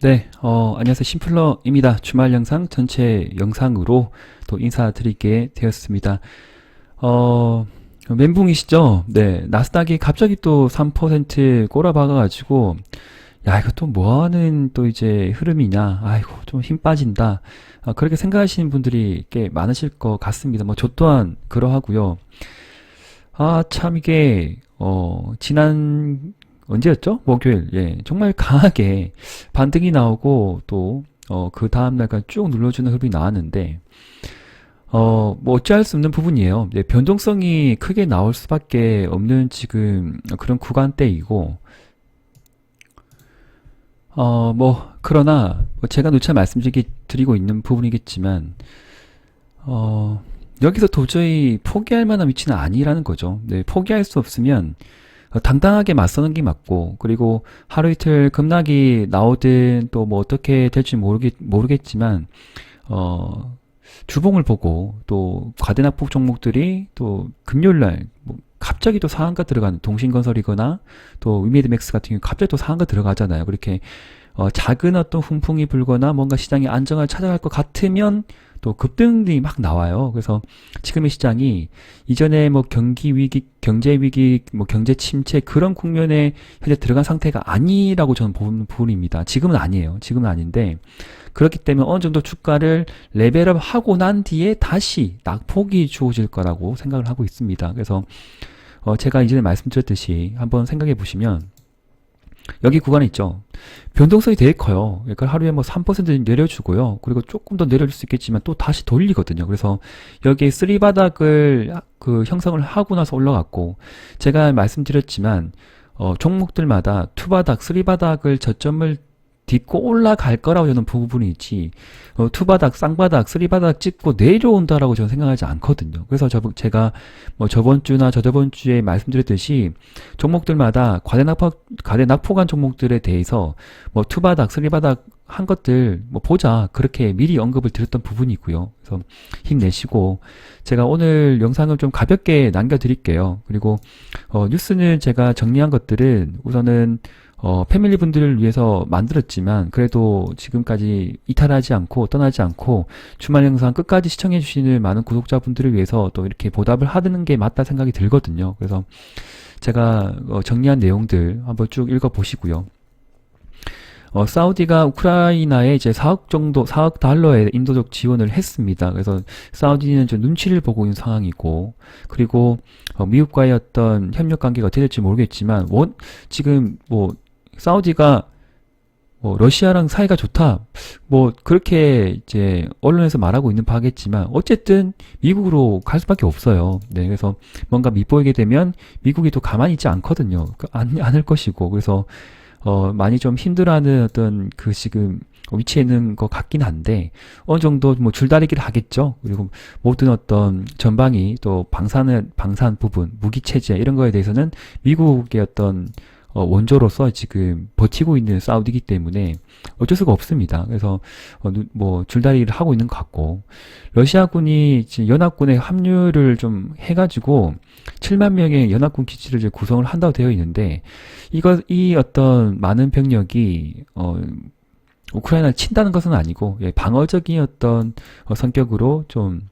네, 안녕하세요. 심플러입니다. 주말 영상 전체 영상으로 또 인사드리게 되었습니다. 어, 멘붕이시죠? 네, 나스닥이 갑자기 또 3% 꼬라박아가지고, 야, 이거 또 뭐하는 또 이제 흐름이냐. 아이고, 좀 힘 빠진다. 그렇게 생각하시는 분들이 꽤 많으실 것 같습니다. 뭐, 저 또한 그러하고요. 참 이게, 지난, 언제였죠? 목요일. 예. 정말 강하게 반등이 나오고 또, 그 다음날까지 쭉 눌러주는 흐름이 나왔는데, 뭐 어찌할 수 없는 부분이에요. 네, 변동성이 크게 나올 수밖에 없는 지금 그런 구간대이고, 그러나, 뭐 제가 누차 말씀드리고 있는 부분이겠지만, 여기서 도저히 포기할 만한 위치는 아니라는 거죠. 네, 포기할 수 없으면, 당당하게 맞서는 게 맞고, 그리고 하루 이틀 급락이 나오든 또 뭐 어떻게 될지 모르겠지만, 주봉을 보고 또 과대낙폭 종목들이 또 금요일날 뭐 갑자기 또 상한가 들어가는 동신건설이거나 또 위메드맥스 같은 경우 갑자기 또 상한가 들어가잖아요. 그렇게 작은 어떤 훈풍이 불거나 뭔가 시장이 안정을 찾아갈 것 같으면 또 급등이 막 나와요. 그래서 지금의 시장이 이전에 뭐 경기 위기, 경제 위기, 뭐 경제 침체 그런 국면에 현재 들어간 상태가 아니라고 저는 보는 부분입니다. 지금은 아니에요. 지금은 아닌데 그렇기 때문에 어느 정도 주가를 레벨업 하고 난 뒤에 다시 낙폭이 주어질 거라고 생각을 하고 있습니다. 그래서 제가 이전에 말씀드렸듯이 한번 생각해 보시면 여기 구간에 있죠. 변동성이 되게 커요. 그러니까 하루에 뭐 3% 내려주고요. 그리고 조금 더 내려줄 수 있겠지만 또 다시 돌리거든요. 그래서 여기에 쓰리바닥을 그 형성을 하고 나서 올라갔고, 제가 말씀드렸지만 종목들마다 투바닥, 쓰리바닥을 저점을 딛고 올라갈 거라고 저는 부분이지, 투바닥, 쌍바닥, 쓰리바닥 찍고 내려온다라고 저는 생각하지 않거든요. 그래서 제가 뭐 저번 주나 저저번 주에 말씀드렸듯이 종목들마다 과대낙폭한 종목들에 대해서 뭐 투바닥, 쓰리바닥 한 것들 뭐 보자, 그렇게 미리 언급을 드렸던 부분이고요. 그래서 힘내시고, 제가 오늘 영상을 좀 가볍게 남겨드릴게요. 그리고 뉴스는 제가 정리한 것들은 우선은 패밀리 분들을 위해서 만들었지만, 그래도 지금까지 이탈하지 않고 떠나지 않고 주말 영상 끝까지 시청해 주시는 많은 구독자분들을 위해서 또 이렇게 보답을 하는 게 맞다 생각이 들거든요. 그래서 제가 정리한 내용들 한번 쭉 읽어 보시고요. 사우디가 우크라이나에 이제 4억 정도, 4억 달러의 인도적 지원을 했습니다. 그래서 사우디는 좀 눈치를 보고 있는 상황이고, 그리고 미국과의 어떤 협력 관계가 어떻게 될지 모르겠지만, 지금 뭐 사우디가 뭐 러시아랑 사이가 좋다, 뭐 그렇게 이제 언론에서 말하고 있는 바겠지만 어쨌든 미국으로 갈 수밖에 없어요. 네, 그래서 뭔가 밉보이게 되면 미국이 또 가만히 있지 않거든요. 않을 것이고, 그래서 많이 좀 힘들어하는 어떤 그 지금 위치에 있는 것 같긴 한데, 어느 정도 뭐 줄다리기를 하겠죠. 그리고 모든 어떤 전방위 또 방산 부분, 무기 체제 이런 거에 대해서는 미국의 어떤 원조로서 지금 버티고 있는 사우디이기 때문에 어쩔 수가 없습니다. 그래서 뭐 줄다리기를 하고 있는 것 같고, 러시아군이 지금 연합군에 합류를 좀 해가지고 7만 명의 연합군 기지를 이제 구성을 한다고 되어 있는데, 이 어떤 많은 병력이 우크라이나를 친다는 것은 아니고, 예, 방어적인 어떤 성격으로 좀,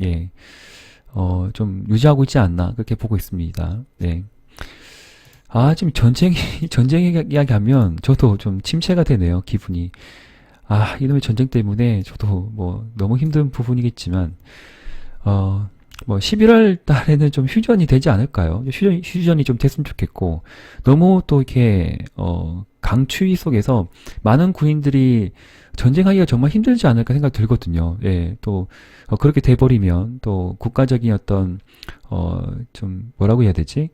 예, 좀 유지하고 있지 않나 그렇게 보고 있습니다. 네. 지금 전쟁 이야기하면 저도 좀 침체가 되네요, 기분이. 이놈의 전쟁 때문에 저도 뭐 너무 힘든 부분이겠지만, 뭐 11월 달에는 좀 휴전이 되지 않을까요? 휴전이 좀 됐으면 좋겠고, 너무 또 이렇게, 강추위 속에서 많은 군인들이 전쟁하기가 정말 힘들지 않을까 생각 들거든요. 예, 또, 그렇게 돼버리면 또 국가적인 어떤, 좀 뭐라고 해야 되지?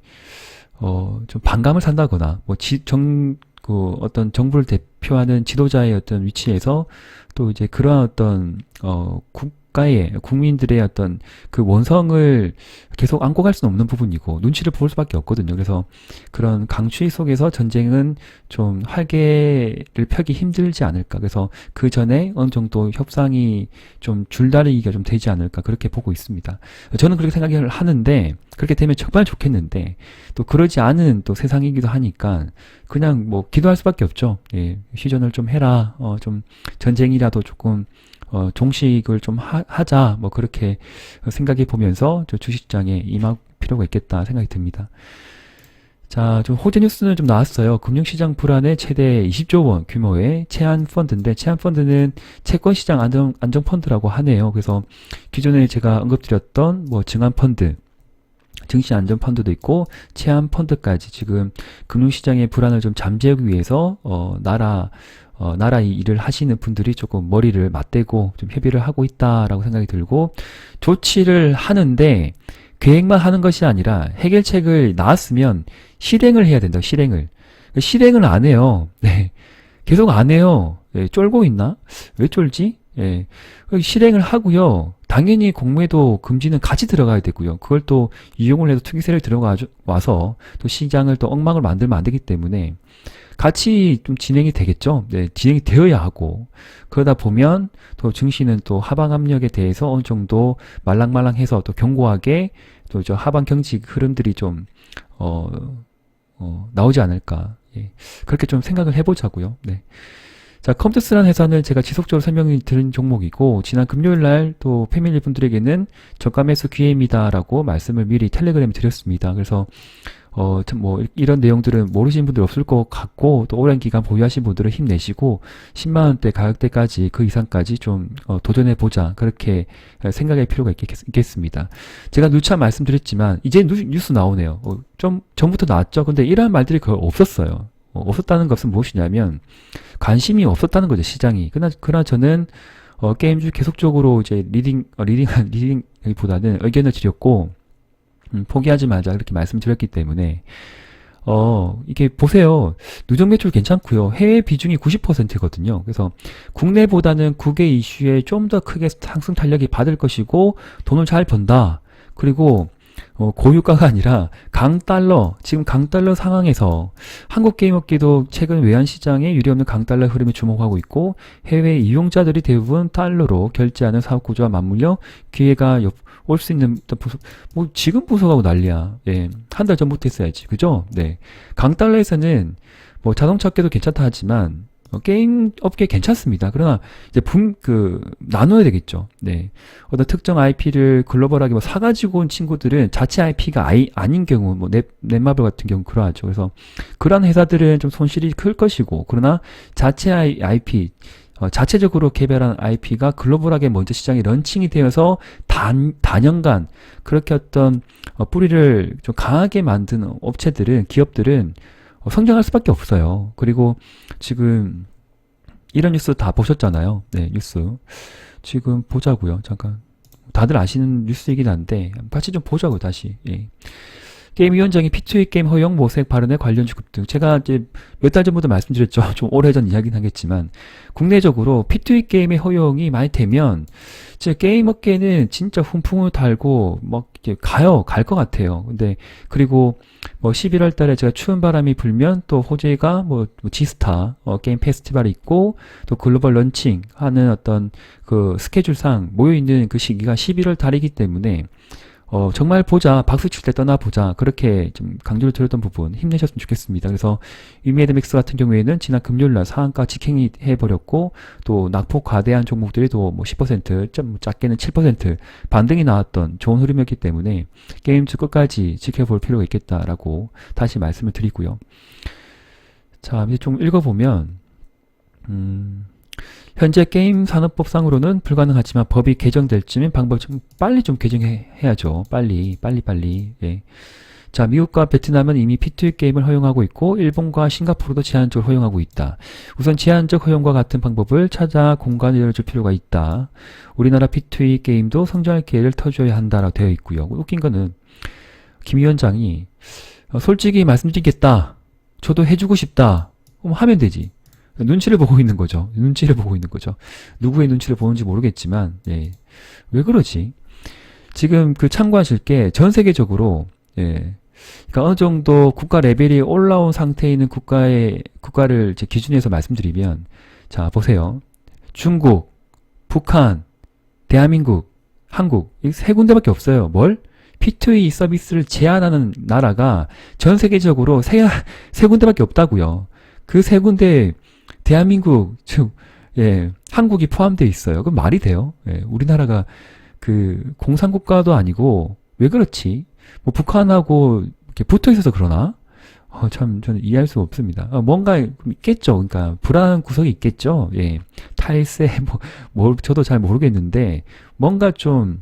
좀 반감을 산다거나, 뭐, 어떤 정부를 대표하는 지도자의 어떤 위치에서 또 이제 그러한 어떤, 국가의 국민들의 어떤 그 원성을 계속 안고 갈 수는 없는 부분이고 눈치를 볼 수밖에 없거든요. 그래서 그런 강추위 속에서 전쟁은 좀 활개를 펴기 힘들지 않을까. 그래서 그 전에 어느 정도 협상이 좀 줄다리기가 좀 되지 않을까 그렇게 보고 있습니다. 저는 그렇게 생각을 하는데 그렇게 되면 정말 좋겠는데 또 그러지 않은 또 세상이기도 하니까 그냥 뭐 기도할 수밖에 없죠. 예, 휴전을 좀 해라. 좀 전쟁이라도 조금 종식을 좀 하자. 뭐 그렇게 생각해 보면서 저 주식시장에 임할 필요가 있겠다 생각이 듭니다. 자, 좀 호재 뉴스는 좀 나왔어요. 금융시장 불안에 최대 20조 원 규모의 채안 펀드인데 채안 펀드는 채권시장 안정 펀드라고 하네요. 그래서 기존에 제가 언급드렸던 뭐 증안 펀드 증시 안전 펀드도 있고 채안 펀드까지 지금 금융시장의 불안을 좀 잠재우기 위해서 나라 일을 하시는 분들이 조금 머리를 맞대고 좀 협의를 하고 있다라고 생각이 들고 조치를 하는데 계획만 하는 것이 아니라 해결책을 나왔으면 실행을 해야 된다. 실행을 안 해요. 네. 계속 안 해요. 네, 쫄고 있나? 왜 쫄지? 예. 실행을 하고요. 당연히 공매도 금지는 같이 들어가야 되고요. 그걸 또 이용을 해서 투기세를 들어와서 또 시장을 또 엉망을 만들면 안 되기 때문에 같이 좀 진행이 되겠죠. 네, 진행이 되어야 하고 그러다 보면 또 증시는 또 하방 압력에 대해서 어느 정도 말랑말랑해서 또 견고하게 또 저 하방 경직 흐름들이 좀 나오지 않을까. 예. 그렇게 좀 생각을 해보자고요. 네. 자, 컴투스라는 회사는 제가 지속적으로 설명을 드린 종목이고 지난 금요일날 또 패밀리 분들에게는 저가 매수 기회입니다라고 말씀을 미리 텔레그램에 드렸습니다. 그래서 뭐 이런 내용들은 모르시는 분들 없을 것 같고 또 오랜 기간 보유하신 분들은 힘내시고 10만원대 가격대까지 그 이상까지 좀 도전해보자 그렇게 생각할 필요가 있겠습니다. 제가 누차 말씀드렸지만 이제 뉴스 나오네요. 좀 전부터 나왔죠. 근데 이러한 말들이 거의 없었어요. 없었다는 것은 무엇이냐면 관심이 없었다는 거죠. 시장이. 그러나 저는 게임주 계속적으로 이제 리딩보다는 의견을 드렸고 포기하지 말자 그렇게 말씀드렸기 때문에 이게 보세요. 누적 매출 괜찮고요. 해외 비중이 90%거든요. 그래서 국내보다는 국외 이슈에 좀 더 크게 상승 탄력이 받을 것이고 돈을 잘 번다. 그리고 고유가가 아니라 강달러, 지금 강달러 상황에서 한국 게임업계도 최근 외환시장에 유리없는 강달러 흐름에 주목하고 있고 해외 이용자들이 대부분 달러로 결제하는 사업구조와 맞물려 기회가 올 수 있는 뭐 지금 부서가고 난리야. 예, 한 달 전부터 했어야지. 그죠? 네. 강달러에서는 뭐 자동차 업계도 괜찮다 하지만 게임 업계 괜찮습니다. 그러나 이제 나눠야 되겠죠. 네. 어떤 특정 IP를 글로벌하게 뭐 사가지고 온 친구들은 자체 IP가 아닌 경우, 뭐 넷마블 같은 경우 그러하죠. 그래서 그런 회사들은 좀 손실이 클 것이고, 그러나 자체 IP, 자체적으로 개발한 IP가 글로벌하게 먼저 시장에 런칭이 되어서 단연간 그렇게 어떤 뿌리를 좀 강하게 만드는 기업들은 성장할 수밖에 없어요. 그리고 지금 이런 뉴스 다 보셨잖아요. 네, 뉴스. 지금 보자고요. 잠깐. 다들 아시는 뉴스이긴 한데 같이 좀 보자고요. 다시. 예. 게임위원장이 P2E 게임 허용 모색 발언에 관련 주급 등 제가 이제 몇 달 전부터 말씀드렸죠. 좀 오래전 이야기는 하겠지만 국내적으로 P2E 게임의 허용이 많이 되면 제 게임 업계는 진짜 훈풍을 달고 막 이렇게 갈 것 같아요. 근데 그리고 뭐 11월 달에 제가 추운 바람이 불면 또 호재가 뭐 지스타 게임 페스티벌이 있고 또 글로벌 런칭 하는 어떤 그 스케줄상 모여 있는 그 시기가 11월 달이기 때문에 정말 보자, 박수 칠 때 떠나보자, 그렇게 좀 강조를 드렸던 부분 힘내셨으면 좋겠습니다. 그래서 위메드맥스 같은 경우에는 지난 금요일날 상한가 직행이 해버렸고 또 낙폭 과대한 종목들이 뭐 10%, 좀 작게는 7% 반등이 나왔던 좋은 흐름이었기 때문에 게임주 끝까지 지켜볼 필요가 있겠다라고 다시 말씀을 드리고요. 자, 이제 좀 읽어보면 현재 게임 산업법상으로는 불가능하지만 법이 개정될 쯤인 방법 좀 빨리 좀 개정해야죠. 빨리. 예. 자, 미국과 베트남은 이미 P2E 게임을 허용하고 있고 일본과 싱가포르도 제한적으로 허용하고 있다. 우선 제한적 허용과 같은 방법을 찾아 공간을 열어줄 필요가 있다. 우리나라 P2E 게임도 성장할 기회를 터줘야 한다라고 되어 있고요. 웃긴 거는 김 위원장이 솔직히 말씀드리겠다. 저도 해주고 싶다. 그럼 하면 되지. 눈치를 보고 있는 거죠. 눈치를 보고 있는 거죠. 누구의 눈치를 보는지 모르겠지만, 예. 왜 그러지? 지금 그 참고하실 게 전 세계적으로, 예. 그러니까 어느 정도 국가 레벨이 올라온 상태에 있는 국가를 제 기준에서 말씀드리면, 자, 보세요. 중국, 북한, 대한민국, 한국, 이 세 군데밖에 없어요. 뭘? P2E 서비스를 제한하는 나라가 전 세계적으로 세 군데밖에 없다고요. 그 세 군데 대한민국, 즉, 예, 한국이 포함되어 있어요. 그럼 말이 돼요? 예, 우리나라가 그 공산국가도 아니고 왜 그렇지? 뭐 북한하고 이렇게 붙어 있어서 그러나? 참 저는 이해할 수 없습니다. 뭔가 있겠죠. 그러니까 불안한 구석이 있겠죠. 예, 탈세 저도 잘 모르겠는데 뭔가 좀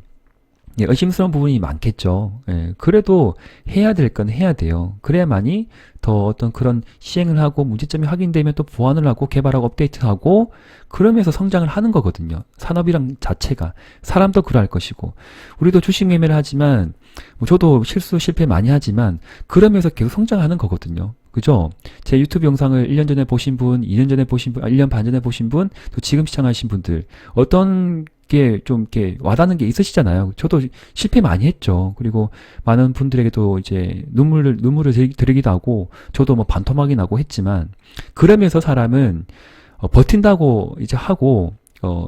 예, 의심스러운 부분이 많겠죠. 예, 그래도 해야 될 건 해야 돼요. 그래야만이 더 어떤 그런 시행을 하고 문제점이 확인되면 또 보완을 하고 개발하고 업데이트하고 그러면서 성장을 하는 거거든요. 산업이랑 자체가. 사람도 그럴 것이고. 우리도 주식 매매를 하지만 뭐 저도 실패 많이 하지만 그러면서 계속 성장하는 거거든요. 그죠? 제 유튜브 영상을 1년 전에 보신 분, 2년 전에 보신 분, 1년 반 전에 보신 분, 또 지금 시청하신 분들 어떤 게 좀 이렇게 와닿는 게 있으시잖아요. 저도 실패 많이 했죠. 그리고 많은 분들에게도 이제 눈물을 드리기도 하고 저도 뭐 반토막이 나고 했지만 그러면서 사람은 버틴다고 이제 하고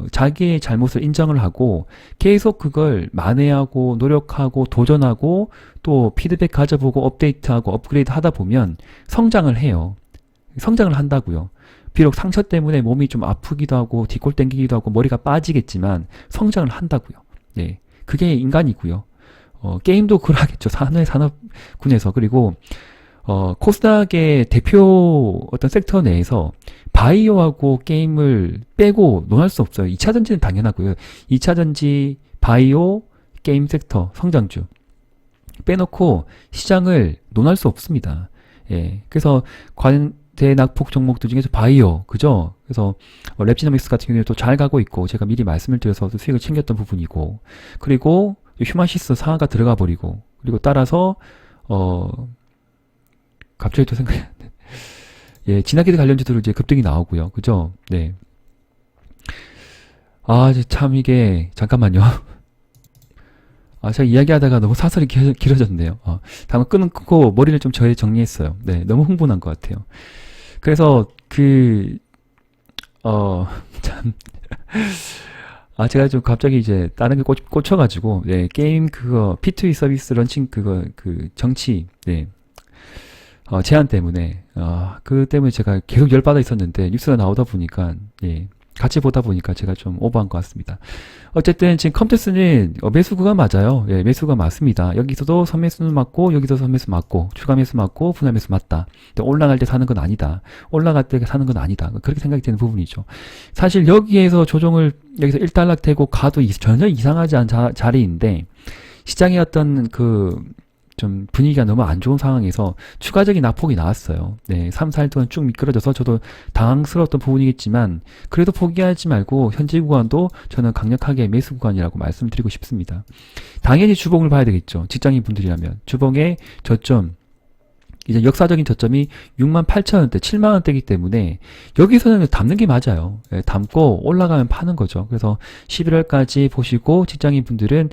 자기의 잘못을 인정을 하고 계속 그걸 만회하고 노력하고 도전하고 또 피드백 가져보고 업데이트하고 업그레이드 하다 보면 성장을 해요. 성장을 한다고요. 비록 상처 때문에 몸이 좀 아프기도 하고 뒷골 땡기기도 하고 머리가 빠지겠지만 성장을 한다고요. 네, 그게 인간이고요. 게임도 그러하겠죠. 산업군에서. 그리고 코스닥의 대표 어떤 섹터 내에서 바이오하고 게임을 빼고 논할 수 없어요. 2차 전지는 당연하고요. 2차 전지, 바이오, 게임 섹터, 성장주 빼놓고 시장을 논할 수 없습니다. 예, 그래서 대낙폭 종목들 중에서 바이오, 그죠? 그래서 랩지노믹스 같은 경우에 또 잘 가고 있고 제가 미리 말씀을 드려서 수익을 챙겼던 부분이고 그리고 휴마시스 상하가 들어가 버리고 그리고 따라서 갑자기 또 생각이 안 나. 예, 진화기대 관련주들은 이제 급등이 나오고요. 그죠? 네. 참 이게 잠깐만요. 제가 이야기하다가 너무 사설이 길어졌네요. 방금 끊고 머리를 좀 정리했어요. 네, 너무 흥분한 것 같아요. 그래서 참 제가 좀 갑자기 이제 다른 게 꽂혀가지고 네, 게임 그거 P2E 서비스 런칭 정치 네. 제한 때문에 그 때문에 제가 계속 열받아 있었는데 뉴스가 나오다 보니까 예, 같이 보다 보니까 제가 좀 오버한 것 같습니다. 어쨌든 지금 컴투스는 매수 구간 맞아요. 예, 매수가 맞습니다. 여기서도 선매수는 맞고 여기서 선매수 맞고 추가 매수 맞고 분할 매수 맞다. 올라갈 때 사는 건 아니다. 올라갈 때 사는 건 아니다. 그렇게 생각이 되는 부분이죠. 사실 여기에서 조정을 여기서 1달락 되고 가도 전혀 이상하지 않은 자리인데 시장의 어떤 좀 분위기가 너무 안 좋은 상황에서 추가적인 낙폭이 나왔어요. 네, 3, 4일 동안 쭉 미끄러져서 저도 당황스러웠던 부분이겠지만 그래도 포기하지 말고 현재 구간도 저는 강력하게 매수 구간이라고 말씀드리고 싶습니다. 당연히 주봉을 봐야 되겠죠. 직장인 분들이라면 주봉의 저점 이제 역사적인 저점이 68,000원대, 7만원대이기 때문에 여기서는 담는 게 맞아요. 예, 담고 올라가면 파는 거죠. 그래서 11월까지 보시고 직장인분들은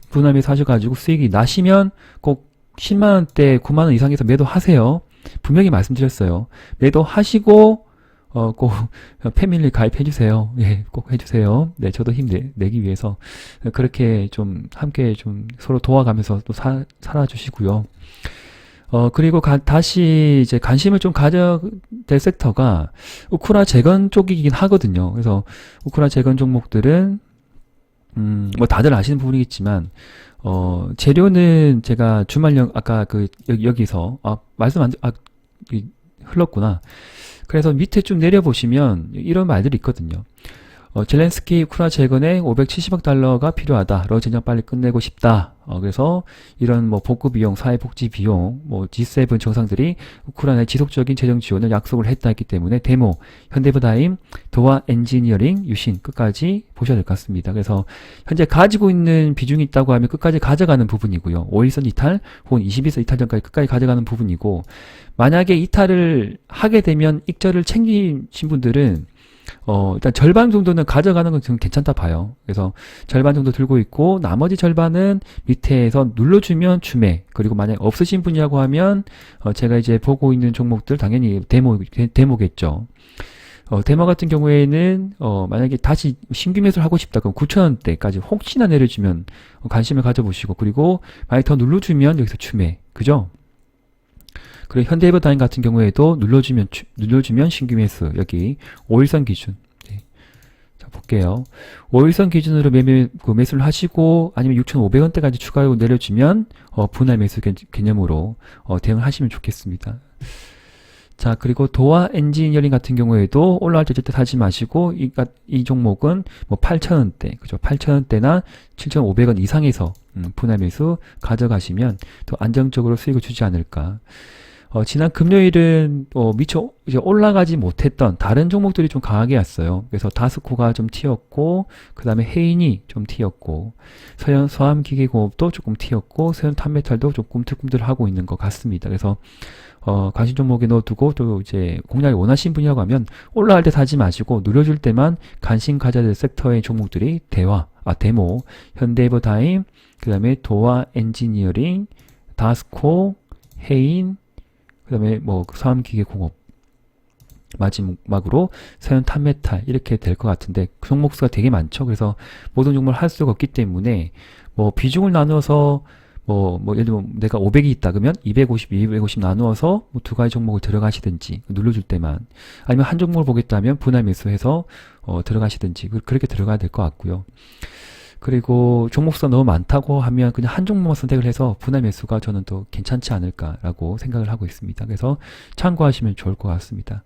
분할매수 하셔가지고 수익이 나시면 꼭 10만원대, 9만원 이상에서 매도하세요. 분명히 말씀드렸어요. 매도하시고 꼭 패밀리 가입해주세요. 예, 꼭 해주세요. 네, 저도 힘내기 위해서 그렇게 좀 함께 좀 서로 도와가면서 또 살아주시고요. 그리고 다시 이제 관심을 좀 가져야 될 섹터가 우크라 재건 쪽이긴 하거든요. 그래서 우크라 재건 종목들은, 뭐 다들 아시는 부분이겠지만, 재료는 제가 아까 여기서, 흘렀구나. 그래서 밑에 쭉 내려보시면 이런 말들이 있거든요. 젤렌스키 우크라이나 재건에 570억 달러가 필요하다. 러전쟁 빨리 끝내고 싶다. 그래서 이런 뭐 복구 비용, 사회복지 비용, 뭐 G7 정상들이 우크라이나의 지속적인 재정 지원을 약속을 했다 했기 때문에 데모, 현대부다임, 도화 엔지니어링, 유신 끝까지 보셔야 될 것 같습니다. 그래서 현재 가지고 있는 비중이 있다고 하면 끝까지 가져가는 부분이고요. 5일선 이탈 혹은 21선 이탈 전까지 끝까지 가져가는 부분이고, 만약에 이탈을 하게 되면 익절을 챙기신 분들은 일단 절반 정도는 가져가는 건 좀 괜찮다 봐요. 그래서 절반 정도 들고 있고, 나머지 절반은 밑에서 눌러주면 추매, 그리고 만약 없으신 분이라고 하면, 제가 이제 보고 있는 종목들, 당연히 데모겠죠. 데모 같은 경우에는, 만약에 다시 신규 매수를 하고 싶다, 그럼 9,000원대까지 혹시나 내려주면 관심을 가져보시고, 그리고 만약 더 눌러주면 여기서 추매, 그죠? 그리고 현대해버다임 같은 경우에도 눌러주면 신규 매수, 여기 5일선 기준. 네. 자, 볼게요. 5일선 기준으로 매수를 하시고, 아니면 6,500원대까지 추가로 내려주면, 분할 매수 개념으로, 대응을 하시면 좋겠습니다. 자, 그리고 도화 엔지니어링 같은 경우에도 올라갈 때 절대 사지 마시고, 이 종목은 뭐 8,000원대, 그죠? 8,000원대나 7,500원 이상에서, 분할 매수 가져가시면 더 안정적으로 수익을 주지 않을까. 지난 금요일은 미처 이제 올라가지 못했던 다른 종목들이 좀 강하게 왔어요. 그래서 다스코가 좀 튀었고, 그 다음에 헤인이 좀 튀었고, 서암기계공업도 조금 튀었고, 서현탄메탈도 좀 꿈틀꿈틀하고 있는 것 같습니다. 그래서 관심 종목에 넣어두고, 또 이제 공략을 원하신 분이라고 하면 올라갈 때 사지 마시고 누려줄 때만 관심 가져야 될 섹터의 종목들이 데모, 현대해버다임, 그 다음에 도화 엔지니어링, 다스코, 헤인, 그 다음에 뭐 서암기계공업, 마지막으로 서현탄메탈, 이렇게 될 것 같은데 종목수가 되게 많죠. 그래서 모든 종목을 할 수가 없기 때문에 뭐 비중을 나누어서 예를 들면 내가 500이 있다 그러면 250, 250 나누어서 뭐 두 가지 종목을 들어가시든지, 눌러줄 때만, 아니면 한 종목을 보겠다면 분할 매수해서 들어가시든지, 그렇게 들어가야 될 것 같고요. 그리고 종목수가 너무 많다고 하면 그냥 한 종목만 선택을 해서 분할 매수가 저는 또 괜찮지 않을까라고 생각을 하고 있습니다. 그래서 참고하시면 좋을 것 같습니다.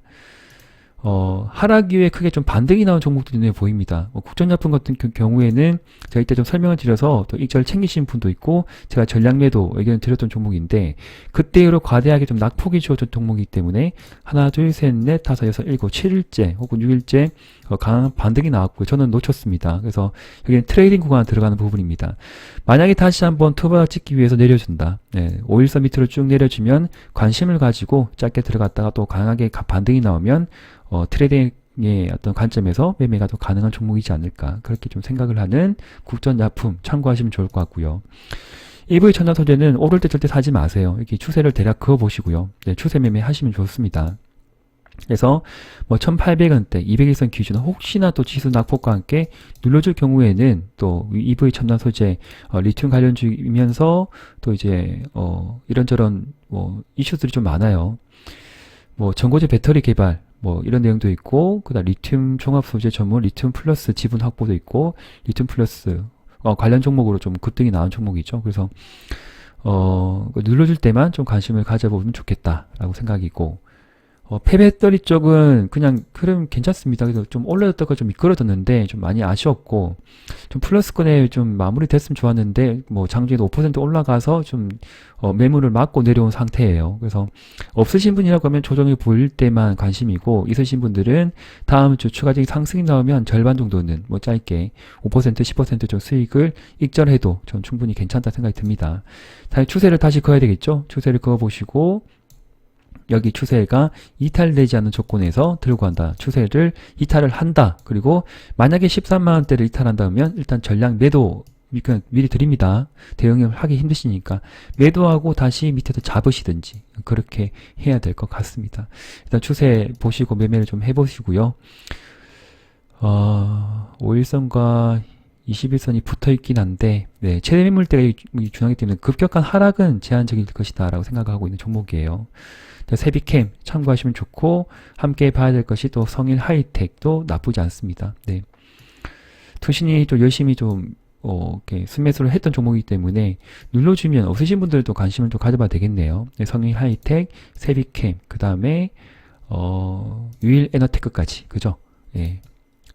하락 이후에 크게 좀 반등이 나온 종목들이 눈에 보입니다. 국전약품 같은 경우에는 제가 이때 좀 설명을 드려서 또 익절 챙기신 분도 있고, 제가 전략매도 의견을 드렸던 종목인데, 그때 이후로 과대하게 좀 낙폭이 주어진 종목이기 때문에 하나, 둘, 셋, 넷, 다섯, 여섯, 일곱, 7일째 혹은 6일째 강한 반등이 나왔고요. 저는 놓쳤습니다. 그래서 여기는 트레이딩 구간 들어가는 부분입니다. 만약에 다시 한번 투바닥 찍기 위해서 내려준다. 5일선 밑으로 쭉 내려주면 관심을 가지고 짧게 들어갔다가 또 강하게 반등이 나오면 트레이딩의 어떤 관점에서 매매가 더 가능한 종목이지 않을까, 그렇게 좀 생각을 하는 국전약품 참고하시면 좋을 것 같고요. EV 첨단 소재는 오를 때 절대 사지 마세요. 이렇게 추세를 대략 그어보시고요. 추세 매매 하시면 좋습니다. 그래서 뭐 1800원대, 200일선 기준 혹시나 또 지수 낙폭과 함께 눌러줄 경우에는 또 EV 첨단 소재, 리튬 관련주이면서 또 이제 이런저런 이슈들이 좀 많아요. 뭐 전고체 배터리 개발, 이런 내용도 있고, 그다음 리튬 종합 소재 전문 리튬 플러스 지분 확보도 있고, 리튬 플러스 관련 종목으로 좀 급등이 나온 종목이죠. 그래서 눌러줄 때만 좀 관심을 가져보면 좋겠다라고 생각이고, 폐배터리 쪽은 그냥 흐름 괜찮습니다. 그래서 좀 올라졌다가 좀 미끄러졌는데 좀 많이 아쉬웠고, 좀 플러스권에 좀 마무리 됐으면 좋았는데, 장중에도 5% 올라가서 좀 매물을 맞고 내려온 상태예요. 그래서 없으신 분이라고 하면 조정이 보일 때만 관심이고, 있으신 분들은 다음 주 추가적인 상승이 나오면 절반 정도는 짧게 5%, 10%좀 수익을 익절해도 전 충분히 괜찮다 생각이 듭니다. 다시 추세를 다시 그어야 되겠죠. 추세를 그어보시고, 여기 추세가 이탈되지 않는 조건에서 들고 간다. 추세를 이탈을 한다. 그리고 만약에 13만원대를 이탈한다면 일단 전량 매도 미리 드립니다. 대응을 하기 힘드시니까 매도하고 다시 밑에서 잡으시든지 그렇게 해야 될 것 같습니다. 일단 추세 보시고 매매를 좀 해보시고요. 5일선과 21선이 붙어있긴 한데, 최대 매물대가 중요하기 때문에 급격한 하락은 제한적일 것이다 라고 생각하고 있는 종목이에요. 세비캠 참고하시면 좋고, 함께 봐야 될 것이 또 성일 하이텍도 나쁘지 않습니다. 투신이 또 열심히 좀 이렇게 순매수를 했던 종목이기 때문에 눌러주면 없으신 분들도 관심을 좀 가져봐야 되겠네요. 성일 하이텍, 세비캠, 그 다음에 유일 에너테크까지, 그죠?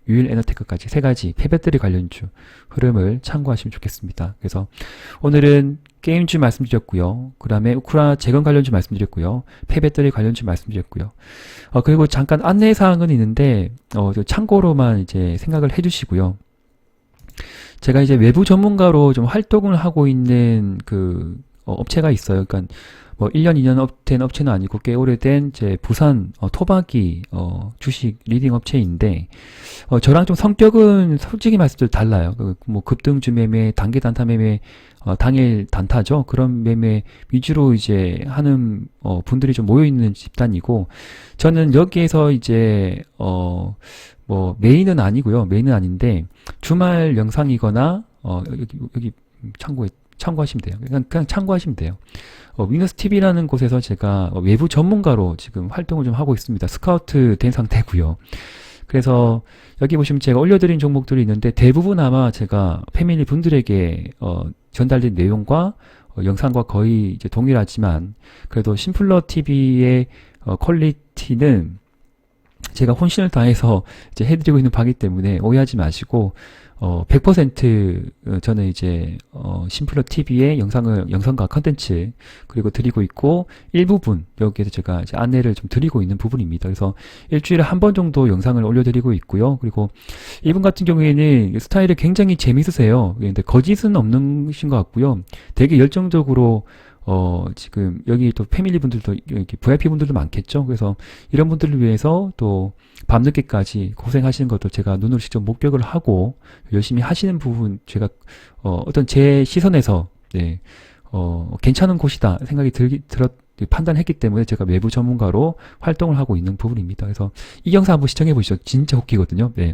유일 에너테크까지 세 가지 폐배터리 관련주 흐름을 참고하시면 좋겠습니다. 그래서 오늘은 게임주 말씀드렸고요. 그 다음에 우크라 재건 관련주 말씀드렸고요. 폐배터리 관련주 말씀드렸고요. 그리고 잠깐 안내사항은 있는데 참고로만 이제 생각을 해주시고요. 제가 이제 외부 전문가로 좀 활동을 하고 있는 그 업체가 있어요. 그러니까 뭐 1년, 2년 된 업체는 아니고 꽤 오래된 제 부산 토박이 주식 리딩 업체인데 저랑 좀 성격은 솔직히 말씀드려 달라요. 뭐 급등주 매매, 단기 단타 매매, 당일 단타죠. 그런 매매 위주로 이제 하는 분들이 좀 모여 있는 집단이고 저는 여기에서 이제 뭐 메인은 아니고요. 메인은 아닌데 주말 영상이거나 여기 참고하시면 돼요. 그냥 참고하시면 돼요. 위너스 TV라는 곳에서 제가 외부 전문가로 지금 활동을 좀 하고 있습니다. 스카우트 된 상태고요. 그래서 여기 보시면 제가 올려드린 종목들이 있는데 대부분 아마 제가 패밀리 분들에게 전달된 내용과 영상과 거의 이제 동일하지만 그래도 심플러 TV의 퀄리티는 제가 혼신을 다해서 이제 해드리고 있는 바기 때문에 오해하지 마시고 100% 저는 이제 심플러 TV의 영상과 컨텐츠 그리고 드리고 있고 일부분 여기에서 제가 이제 안내를 좀 드리고 있는 부분입니다. 그래서 일주일에 한 번 정도 영상을 올려드리고 있고요. 그리고 이분 같은 경우에는 스타일이 굉장히 재밌으세요. 근데 거짓은 없는 신 것 같고요. 되게 열정적으로 지금 여기 또 패밀리 분들도 이렇게 VIP 분들도 많겠죠. 그래서 이런 분들을 위해서 또 밤늦게까지 고생하시는 것도 제가 눈으로 직접 목격을 하고 열심히 하시는 부분 제가 어떤 제 시선에서 네, 괜찮은 곳이다 생각이 판단했기 때문에 제가 외부 전문가로 활동을 하고 있는 부분입니다. 그래서 이 영상 한번 시청해 보시죠. 진짜 웃기거든요. 네.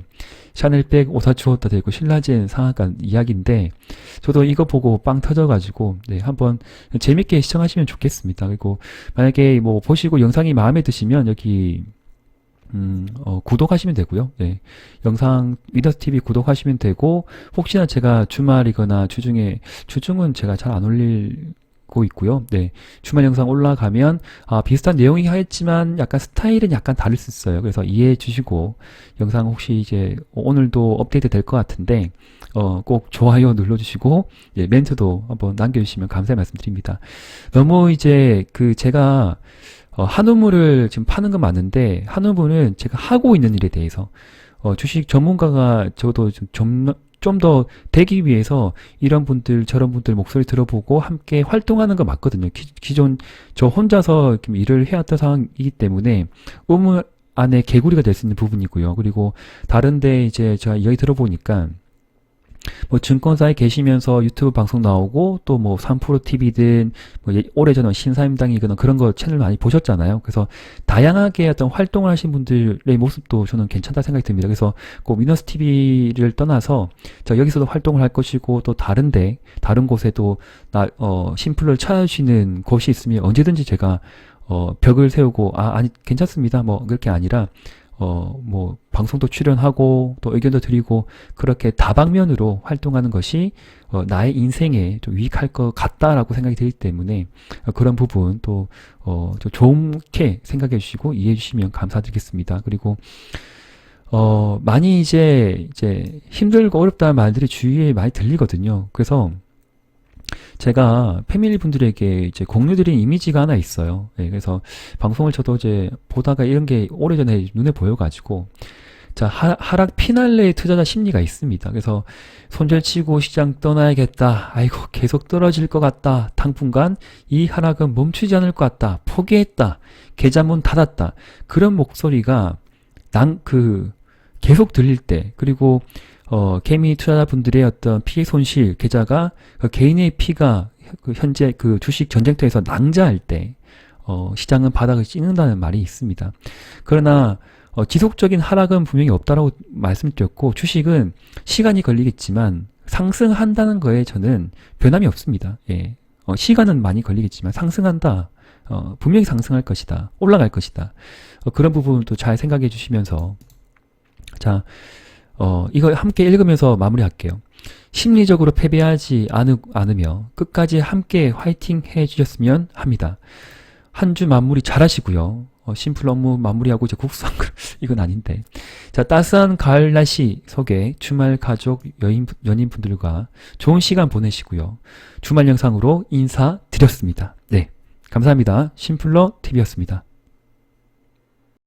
샤넬백 오사 주었다 되고 신라젠 상한가 이야기인데 저도 이거 보고 빵 터져가지고 네, 한번 재밌게 시청하시면 좋겠습니다. 그리고 만약에 뭐 보시고 영상이 마음에 드시면 여기 구독하시면 되고요. 네. 영상 위너스 TV 구독하시면 되고 혹시나 제가 주말이거나 주중은 제가 잘 안 올리고 있고요. 네. 주말 영상 올라가면 비슷한 내용이긴 하겠지만 약간 스타일은 약간 다를 수 있어요. 그래서 이해해 주시고 영상 혹시 이제 오늘도 업데이트 될 것 같은데 꼭 좋아요 눌러주시고 예, 멘트도 한번 남겨주시면 감사의 말씀드립니다. 너무 이제 제가 한우물을 지금 파는 건 맞는데 한우물은 제가 하고 있는 일에 대해서 주식 전문가가 저도 좀 더 되기 위해서 이런 분들 저런 분들 목소리 들어보고 함께 활동하는 거 맞거든요. 기존 저 혼자서 일을 해왔던 상황이기 때문에 의무 안에 개구리가 될 수 있는 부분이고요. 그리고 다른데 이제 제가 이야기 들어보니까 뭐 증권사에 계시면서 유튜브 방송 나오고 또 뭐 3프로 TV든 뭐 오래전에 신사임당이거나 그런 거 채널 많이 보셨잖아요. 그래서 다양하게 어떤 활동을 하신 분들의 모습도 저는 괜찮다 생각이 듭니다. 그래서 꼭 위너스 TV를 떠나서 자 여기서도 활동을 할 것이고 또 다른 곳에도 심플을 찾아주시는 곳이 있으면 언제든지 제가 벽을 세우고 아니 괜찮습니다. 뭐 그렇게 아니라 뭐 방송도 출연하고 또 의견도 드리고 그렇게 다방면으로 활동하는 것이 나의 인생에 좀 유익할 것 같다라고 생각이 들기 때문에 그런 부분 또 좀 좋게 생각해 주시고 이해해 주시면 감사드리겠습니다. 그리고 많이 이제 힘들고 어렵다는 말들이 주위에 많이 들리거든요. 그래서 제가 패밀리 분들에게 이제 공유드린 이미지가 하나 있어요. 네, 그래서 방송을 저도 이제 보다가 이런 게 오래전에 눈에 보여가지고 자 하락 피날레의 투자자 심리가 있습니다. 그래서 손절치고 시장 떠나야겠다. 아이고 계속 떨어질 것 같다. 당분간 이 하락은 멈추지 않을 것 같다. 포기했다. 계좌문 닫았다. 그런 목소리가 계속 들릴 때 그리고 개미 투자자분들의 어떤 피해 손실 계좌가 개인의 피가 현재 주식 전쟁터에서 낭자할 때 시장은 바닥을 찍는다는 말이 있습니다. 그러나 지속적인 하락은 분명히 없다라고 말씀드렸고 주식은 시간이 걸리겠지만 상승한다는 거에 저는 변함이 없습니다. 예. 시간은 많이 걸리겠지만 상승한다. 분명히 상승할 것이다. 올라갈 것이다. 그런 부분도 잘 생각해 주시면서 자 이거 함께 읽으면서 마무리할게요. 심리적으로 패배하지 않으며 끝까지 함께 화이팅 해주셨으면 합니다. 한 주 마무리 잘 하시고요. 심플 업무 마무리하고 이제 국수 한 그릇 이건 아닌데. 자, 따스한 가을 날씨 속에 주말 가족 연인분들과 좋은 시간 보내시고요. 주말 영상으로 인사드렸습니다. 네, 감사합니다. 심플러 TV였습니다.